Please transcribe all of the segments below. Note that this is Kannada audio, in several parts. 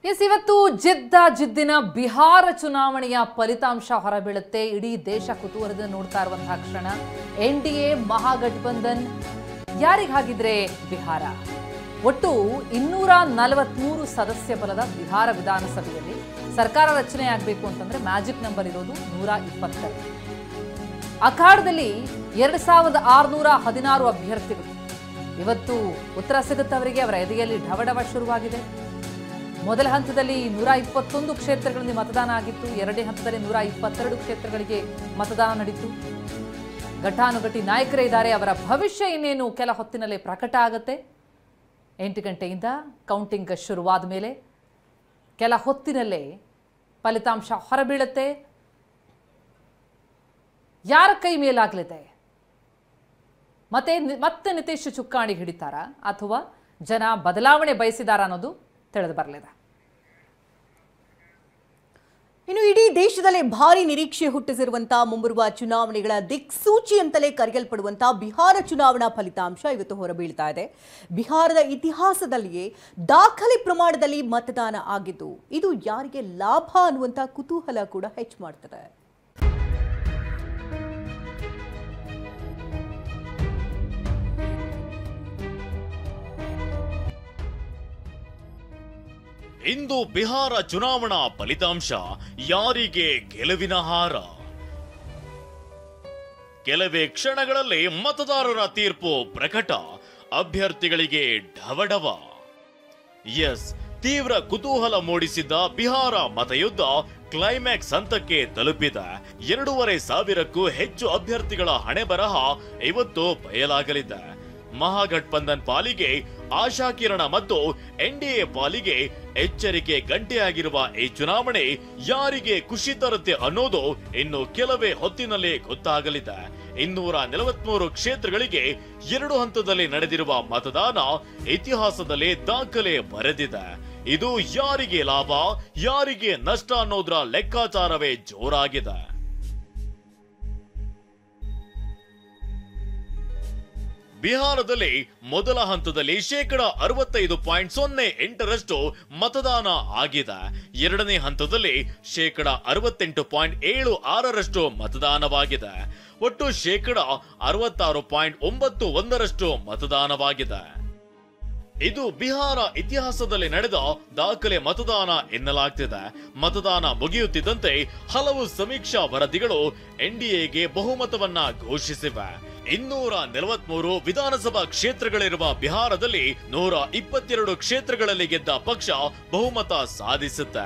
ಇವತ್ತು ಜಿದ್ದಿನ ಬಿಹಾರ ಚುನಾವಣೆಯ ಫಲಿತಾಂಶ ಹೊರಬೀಳುತ್ತೆ. ಇಡೀ ದೇಶ ಕುತೂಹಲದಿಂದ ನೋಡ್ತಾ ಇರುವಂತಹ ಕ್ಷಣ. ಎನ್ಡಿಎ ಮಹಾಗಠಬಂಧನ್ ಯಾರಿಗಾಗಿದ್ರೆ ಬಿಹಾರ ಒಟ್ಟು 243 ಸದಸ್ಯ ಬಲದ ಬಿಹಾರ ವಿಧಾನಸಭೆಯಲ್ಲಿ ಸರ್ಕಾರ ರಚನೆ ಆಗಬೇಕು ಅಂತಂದ್ರೆ ಮ್ಯಾಜಿಕ್ ನಂಬರ್ ಇರೋದು 120. ಅಖಾಡದಲ್ಲಿ 2616 ಅಭ್ಯರ್ಥಿಗಳು. ಇವತ್ತು ಉತ್ತರ ಸಿಗುತ್ತವರಿಗೆ ಅವರ ಎದೆಯಲ್ಲಿ ಢವಢವ ಶುರುವಾಗಿದೆ. ಮೊದಲ ಹಂತದಲ್ಲಿ 121 ಕ್ಷೇತ್ರಗಳಲ್ಲಿ ಮತದಾನ ಆಗಿತ್ತು. ಎರಡನೇ ಹಂತದಲ್ಲಿ 122 ಕ್ಷೇತ್ರಗಳಿಗೆ ಮತದಾನ ನಡೆಯಿತು. ಘಟಾನುಘಟಿ ನಾಯಕರೇ ಇದ್ದಾರೆ. ಅವರ ಭವಿಷ್ಯ ಇನ್ನೇನು ಕೆಲ ಹೊತ್ತಿನಲ್ಲೇ ಪ್ರಕಟ ಆಗುತ್ತೆ. 8 ಗಂಟೆಯಿಂದ ಕೌಂಟಿಂಗ್ ಶುರುವಾದ ಮೇಲೆ ಕೆಲ ಹೊತ್ತಿನಲ್ಲೇ ಫಲಿತಾಂಶ ಹೊರಬೀಳುತ್ತೆ. ಯಾರ ಕೈ ಮೇಲಾಗಲಿದೆ? ಮತ್ತೆ ನಿತೀಶ್ ಚುಕ್ಕಾಣಿ ಹಿಡಿತಾರಾ ಅಥವಾ ಜನ ಬದಲಾವಣೆ ಬಯಸಿದಾರ ಅನ್ನೋದು ತಿಳಿದು ಬರಲಿದೆ. ಇನ್ನು ಇಡೀ ದೇಶದಲ್ಲೇ ಭಾರಿ ನಿರೀಕ್ಷೆ ಹುಟ್ಟಿಸಿರುವಂತಹ ಮುಂಬರುವ ಚುನಾವಣೆಗಳ ದಿಕ್ಸೂಚಿ ಅಂತಲೇ ಕರೆಯಲ್ಪಡುವಂತಹ ಬಿಹಾರ ಚುನಾವಣಾ ಫಲಿತಾಂಶ ಇವತ್ತು ಹೊರಬೀಳ್ತಾ ಇದೆ. ಬಿಹಾರದ ಇತಿಹಾಸದಲ್ಲಿಯೇ ದಾಖಲೆ ಪ್ರಮಾಣದಲ್ಲಿ ಮತದಾನ ಆಗಿದ್ದು ಇದು ಯಾರಿಗೆ ಲಾಭ ಅನ್ನುವಂತಹ ಕುತೂಹಲ ಕೂಡ ಹೆಚ್ಚು ಮಾಡ್ತಾರೆ. ಇಂದು ಬಿಹಾರ ಚುನಾವಣಾ ಫಲಿತಾಂಶ ಯಾರಿಗೆ ಗೆಲುವಿನ ಹಾರ? ಕೆಲವೇ ಕ್ಷಣಗಳಲ್ಲಿ ಮತದಾರರ ತೀರ್ಪು ಪ್ರಕಟ. ಅಭ್ಯರ್ಥಿಗಳಿಗೆ ಢವಢವ. ಎಸ್, ತೀವ್ರ ಕುತೂಹಲ ಮೂಡಿಸಿದ್ದ ಬಿಹಾರ ಮತಯುದ್ಧ ಕ್ಲೈಮ್ಯಾಕ್ಸ್ ಹಂತಕ್ಕೆ ತಲುಪಿದೆ. 2500ಕ್ಕೂ ಹೆಚ್ಚು ಅಭ್ಯರ್ಥಿಗಳ ಹಣೆಬರಹ ಇವತ್ತು ಬಯಲಾಗಲಿದೆ. ಮಹಾಗಠಬಂಧನ್ ಪಾಲಿಗೆ ಆಶಾಕಿರಣ ಮತ್ತು ಎನ್ಡಿಎ ಪಾಲಿಗೆ ಎಚ್ಚರಿಕೆ ಗಂಟೆಯಾಗಿರುವ ಈ ಚುನಾವಣೆ ಯಾರಿಗೆ ಖುಷಿ ತರುತ್ತೆ ಅನ್ನೋದು ಇನ್ನು ಕೆಲವೇ ಹೊತ್ತಿನಲ್ಲೇ ಗೊತ್ತಾಗಲಿದೆ. 243 ಕ್ಷೇತ್ರಗಳಿಗೆ 2 ಹಂತದಲ್ಲಿ ನಡೆದಿರುವ ಮತದಾನ ಇತಿಹಾಸದಲ್ಲೇ ದಾಖಲೆ ಬರೆದಿದೆ. ಇದು ಯಾರಿಗೆ ಲಾಭ, ಯಾರಿಗೆ ನಷ್ಟ ಅನ್ನೋದ್ರ ಲೆಕ್ಕಾಚಾರವೇ ಜೋರಾಗಿದೆ. ಬಿಹಾರದಲ್ಲಿ ಮೊದಲ ಹಂತದಲ್ಲಿ 65.08% ಮತದಾನ ಆಗಿದೆ. ಎರಡನೇ ಹಂತದಲ್ಲಿ 68.76% ಮತದಾನವಾಗಿದೆ. ಒಟ್ಟು 66.91% ಮತದಾನವಾಗಿದೆ. ಇದು ಬಿಹಾರ ಇತಿಹಾಸದಲ್ಲಿ ನಡೆದ ದಾಖಲೆ ಮತದಾನ ಎನ್ನಲಾಗ್ತಿದೆ. ಮತದಾನ ಮುಗಿಯುತ್ತಿದ್ದಂತೆ ಹಲವು ಸಮೀಕ್ಷಾ ವರದಿಗಳು ಎನ್ಡಿಎಗೆ ಬಹುಮತವನ್ನ ಘೋಷಿಸಿವೆ. 243 ವಿಧಾನಸಭಾ ಕ್ಷೇತ್ರಗಳಿರುವ ಬಿಹಾರದಲ್ಲಿ 122 ಕ್ಷೇತ್ರಗಳಲ್ಲಿ ಗೆದ್ದ ಪಕ್ಷ ಬಹುಮತ ಸಾಧಿಸುತ್ತೆ.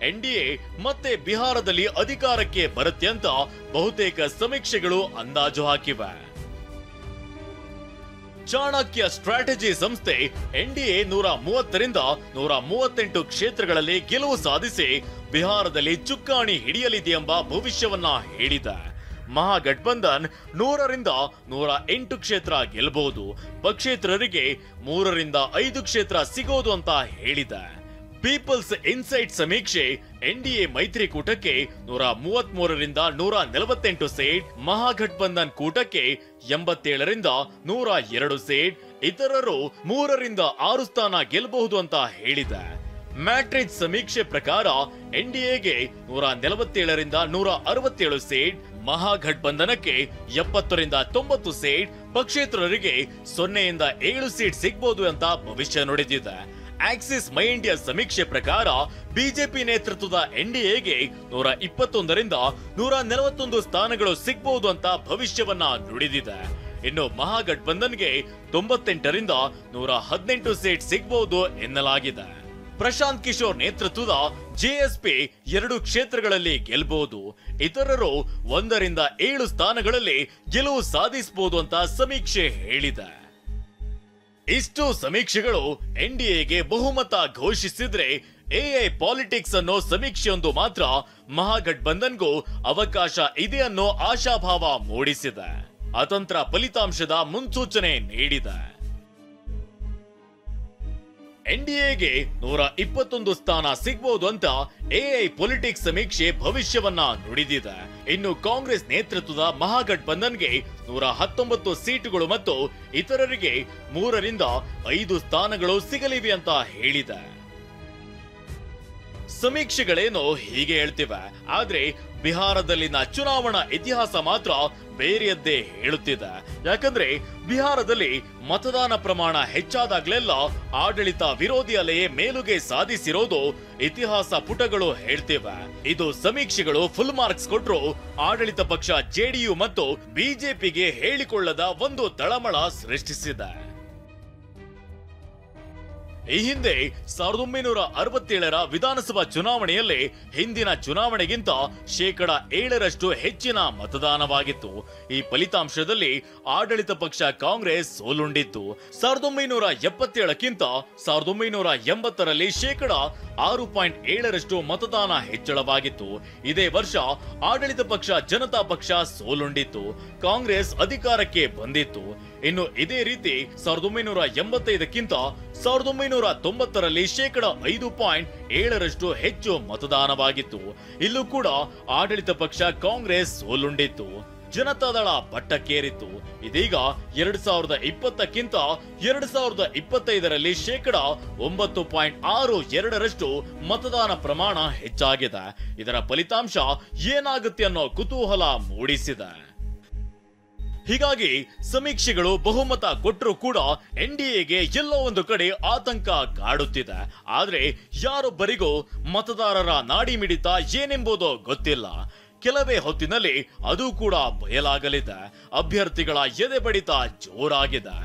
ಎನ್ಡಿಎ ಮತ್ತೆ ಬಿಹಾರದಲ್ಲಿ ಅಧಿಕಾರಕ್ಕೆ ಬರುತ್ತೆ ಅಂತ ಬಹುತೇಕ ಸಮೀಕ್ಷೆಗಳು ಅಂದಾಜು ಹಾಕಿವೆ. ಚಾಣಕ್ಯ ಸ್ಟ್ರಾಟಜಿ ಸಂಸ್ಥೆ ಎನ್ಡಿಎ 130ರಿಂದ 138 ಕ್ಷೇತ್ರಗಳಲ್ಲಿ ಗೆಲುವು ಸಾಧಿಸಿ ಬಿಹಾರದಲ್ಲಿ ಚುಕ್ಕಾಣಿ ಹಿಡಿಯಲಿದೆ ಎಂಬ ಭವಿಷ್ಯವನ್ನ ಹೇಳಿದೆ. ಮಹಾಗಠಬಂಧನ್ 100ರಿಂದ 108 ಕ್ಷೇತ್ರ ಗೆಲ್ಲಬಹುದು. ಪಕ್ಷೇತರರಿಗೆ 3ರಿಂದ 5 ಕ್ಷೇತ್ರ ಸಿಗೋದು ಅಂತ ಹೇಳಿದೆ. ಪೀಪಲ್ಸ್ ಇನ್ಸೈಟ್ ಸಮೀಕ್ಷೆ ಎನ್ಡಿಎ ಮೈತ್ರಿಕೂಟಕ್ಕೆ 133ರಿಂದ 148 ಸೀಟ್, ಮಹಾಗಠಬಂಧನ್ ಕೂಟಕ್ಕೆ 87ರಿಂದ 102 ಸೀಟ್, ಇತರರು 3ರಿಂದ 6 ಸ್ಥಾನ ಗೆಲ್ಲಬಹುದು ಅಂತ ಹೇಳಿದೆ. ಮ್ಯಾಟ್ರಿಕ್ಸ್ ಸಮೀಕ್ಷೆ ಪ್ರಕಾರ ಎನ್ಡಿಎಗೆ 147ರಿಂದ 167 ಸೀಟ್, ಮಹಾಗಠಬಂಧನಕ್ಕೆ 70ರಿಂದ 90 ಸೀಟ್, ಪಕ್ಷೇತರರಿಗೆ 0ಯಿಂದ 7 ಸೀಟ್ ಸಿಗಬಹುದು ಅಂತ ಭವಿಷ್ಯ ನುಡಿದಿದೆ. ಆಕ್ಸಿಸ್ ಮೈ ಇಂಡಿಯಾ ಸಮೀಕ್ಷೆ ಪ್ರಕಾರ ಬಿಜೆಪಿ ನೇತೃತ್ವದ ಎನ್ಡಿಎಗೆ 121ರಿಂದ 141 ಸ್ಥಾನಗಳು ಸಿಗಬಹುದು ಅಂತ ಭವಿಷ್ಯವನ್ನ ನುಡಿದಿದೆ. ಇನ್ನು ಮಹಾಗಠಬಂಧನ್ಗೆ 98ರಿಂದ 118 ಸೀಟ್ ಸಿಗಬಹುದು ಎನ್ನಲಾಗಿದೆ. ಪ್ರಶಾಂತ್ ಕಿಶೋರ್ ನೇತೃತ್ವದ ಜೆಎಸ್ಪಿ 2 ಕ್ಷೇತ್ರಗಳಲ್ಲಿ ಗೆಲ್ಲಬಹುದು. ಇತರರು 1ರಿಂದ 7 ಸ್ಥಾನಗಳಲ್ಲಿ ಗೆಲುವು ಸಾಧಿಸಬಹುದು ಅಂತ ಸಮೀಕ್ಷೆ ಹೇಳಿದೆ. ಇಷ್ಟು ಸಮೀಕ್ಷೆಗಳು ಎನ್ಡಿಎಗೆ ಬಹುಮತ ಘೋಷಿಸಿದ್ರೆ ಎಐ ಪಾಲಿಟಿಕ್ಸ್ ಅನ್ನೋ ಸಮೀಕ್ಷೆಯೊಂದು ಮಾತ್ರ ಮಹಾಗಠಬಂಧನ್ಗೂ ಅವಕಾಶ ಇದೆ ಅನ್ನೋ ಆಶಾಭಾವ ಮೂಡಿಸಿದೆ. ಅತಂತ್ರ ಫಲಿತಾಂಶದ ಮುನ್ಸೂಚನೆ ನೀಡಿದೆ. ಎನ್ಡಿಎಗೆ 121 ಸ್ಥಾನ ಸಿಗಬಹುದು ಅಂತ ಎಐ ಪೊಲಿಟಿಕ್ಸ್ ಸಮೀಕ್ಷೆ ಭವಿಷ್ಯವನ್ನ ನುಡಿದಿದೆ. ಇನ್ನು ಕಾಂಗ್ರೆಸ್ ನೇತೃತ್ವದ ಮಹಾಗಠಬಂಧನ್ಗೆ 119 ಸೀಟುಗಳು ಮತ್ತು ಇತರರಿಗೆ 3ರಿಂದ 5 ಸ್ಥಾನಗಳು ಸಿಗಲಿವೆ ಅಂತ ಹೇಳಿದೆ. ಸಮೀಕ್ಷೆಗಳೇನೋ ಹೀಗೆ ಹೇಳ್ತಿವೆ, ಆದ್ರೆ ಬಿಹಾರದಲ್ಲಿನ ಚುನಾವಣಾ ಇತಿಹಾಸ ಮಾತ್ರ ಬೇರೆಯದ್ದೇ ಹೇಳುತ್ತಿದೆ. ಯಾಕಂದ್ರೆ ಬಿಹಾರದಲ್ಲಿ ಮತದಾನ ಪ್ರಮಾಣ ಹೆಚ್ಚಾದಾಗ್ಲೆಲ್ಲ ಆಡಳಿತ ವಿರೋಧಿ ಅಲೆಯೇ ಮೇಲುಗೆ ಸಾಧಿಸಿರೋದು ಇತಿಹಾಸ ಪುಟಗಳು ಹೇಳ್ತಿವೆ. ಇದು ಸಮೀಕ್ಷೆಗಳು ಫುಲ್ ಮಾರ್ಕ್ಸ್ ಕೊಟ್ರು ಆಡಳಿತ ಪಕ್ಷ ಜೆಡಿಯು ಮತ್ತು ಬಿಜೆಪಿಗೆ ಹೇಳಿಕೊಳ್ಳದ ಒಂದು ತಳಮಳ ಸೃಷ್ಟಿಸಿದೆ. ಈ ಹಿಂದೆ 1967ರ ವಿಧಾನಸಭಾ ಚುನಾವಣೆಯಲ್ಲಿ ಹಿಂದಿನ ಚುನಾವಣೆಗಿಂತ 7% ಹೆಚ್ಚಿನ ಮತದಾನವಾಗಿತ್ತು. ಈ ಫಲಿತಾಂಶದಲ್ಲಿ ಆಡಳಿತ ಪಕ್ಷ ಕಾಂಗ್ರೆಸ್ ಸೋಲುಂಡಿತ್ತು. 1977ಕ್ಕಿಂತ 1980ರಲ್ಲಿ 6.7% ಮತದಾನ ಹೆಚ್ಚಳವಾಗಿತ್ತು. ಇದೇ ವರ್ಷ ಆಡಳಿತ ಪಕ್ಷ ಜನತಾ ಪಕ್ಷ ಸೋಲುಂಡಿತ್ತು. ಕಾಂಗ್ರೆಸ್ ಅಧಿಕಾರಕ್ಕೆ ಬಂದಿತ್ತು. ಇನ್ನು ಇದೇ ರೀತಿ 1985ಕ್ಕಿಂತ 1990ರಲ್ಲಿ 5.7% ಹೆಚ್ಚು ಮತದಾನವಾಗಿತ್ತು. ಇಲ್ಲೂ ಕೂಡ ಆಡಳಿತ ಪಕ್ಷ ಕಾಂಗ್ರೆಸ್ ಸೋಲುಂಡಿತ್ತು. ಜನತಾದಳ ಪಟ್ಟಕ್ಕೇರಿತ್ತು. ಇದೀಗ 2020ಕ್ಕಿಂತ 2025ರಲ್ಲಿ 9.62% ಮತದಾನ ಪ್ರಮಾಣ ಹೆಚ್ಚಾಗಿದೆ. ಇದರ ಫಲಿತಾಂಶ ಏನಾಗುತ್ತೆ ಅನ್ನೋ ಕುತೂಹಲ ಮೂಡಿಸಿದೆ. ಹೀಗಾಗಿ ಸಮೀಕ್ಷೆಗಳು ಬಹುಮತ ಕೊಟ್ಟರೂ ಕೂಡ ಎನ್ಡಿಎಗೆ ಎಲ್ಲೋ ಒಂದು ಕಡೆ ಆತಂಕ ಕಾಡುತ್ತಿದೆ. ಆದ್ರೆ ಯಾರೊಬ್ಬರಿಗೂ ಮತದಾರರ ನಾಡಿ ಮಿಡಿತ ಏನೆಂಬುದು ಗೊತ್ತಿಲ್ಲ. ಕೆಲವೇ ಹೊತ್ತಿನಲ್ಲಿ ಅದು ಕೂಡ ಬಯಲಾಗಲಿದೆ. ಅಭ್ಯರ್ಥಿಗಳ ಎದೆ ಬಡಿತ ಜೋರಾಗಿದೆ.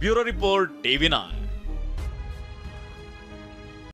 Bureau report, TV9.